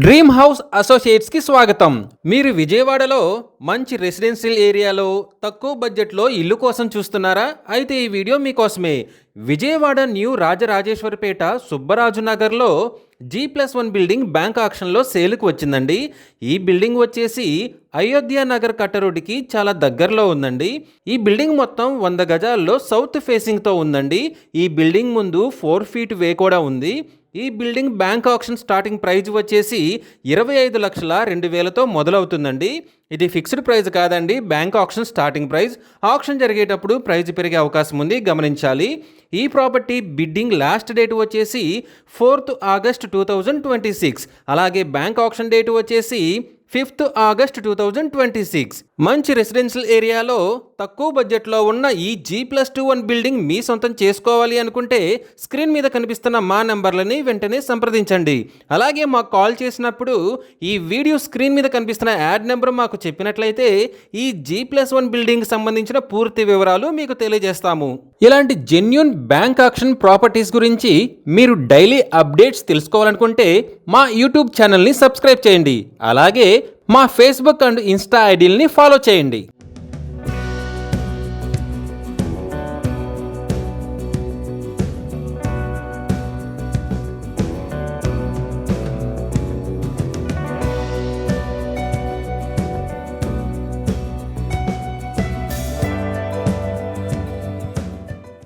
Dream house associates కి స్వాగతం. మీరు విజయవాడలో మంచి రెసిడెన్షియల్ ఏరియాలో తక్కువ బడ్జెట్లో ఇల్లు కోసం చూస్తున్నారా? అయితే ఈ వీడియో మీకోసమే. విజయవాడ న్యూ రాజరాజేశ్వరిపేట సుబ్బరాజు నగర్లో G+1 బిల్డింగ్ బ్యాంక్ ఆక్షన్లో సేల్కి వచ్చిందండి. ఈ బిల్డింగ్ వచ్చేసి అయోధ్య నగర్ కట్టరోడ్డుకి చాలా దగ్గరలో ఉందండి. ఈ బిల్డింగ్ మొత్తం 100 గజాల్లో సౌత్ ఫేసింగ్తో ఉందండి. ఈ బిల్డింగ్ ముందు 4 ఫీట్ వే కూడా ఉంది. ఈ building bank auction starting price వచ్చేసి 25,02,000తో మొదలవుతుందండి. ఇది ఫిక్స్డ్ ప్రైజ్ కాదండి, bank auction starting price. Auction జరిగేటప్పుడు ప్రైజ్ పెరిగే అవకాశం ఉంది, గమనించాలి. ఈ ప్రాపర్టీ బిడ్డింగ్ లాస్ట్ డేట్ వచ్చేసి 4th ఆగస్ట్ 2026. అలాగే బ్యాంక్ ఆక్షన్ డేట్ వచ్చేసి 5th ఆగస్ట్ 2026. మంచి రెసిడెన్షియల్ ఏరియాలో తక్కువ బడ్జెట్లో ఉన్న ఈ G+1 బిల్డింగ్ మీ సొంతం చేసుకోవాలి అనుకుంటే స్క్రీన్ మీద కనిపిస్తున్న మా నెంబర్లని వెంటనే సంప్రదించండి. అలాగే మాకు కాల్ చేసినప్పుడు ఈ వీడియో స్క్రీన్ మీద కనిపిస్తున్న యాడ్ నెంబర్ మాకు చెప్పినట్లయితే ఈ G+1 బిల్డింగ్ సంబంధించిన పూర్తి వివరాలు మీకు తెలియజేస్తాము. ఇలాంటి జెన్యూన్ బ్యాంక్ ఆక్షన్ ప్రాపర్టీస్ గురించి మీరు డైలీ అప్డేట్స్ తెలుసుకోవాలనుకుంటే మా యూట్యూబ్ ఛానల్ని సబ్స్క్రైబ్ చేయండి. అలాగే మా ఫేస్బుక్ అండ్ ఇన్స్టా ఐడీలని ఫాలో చేయండి.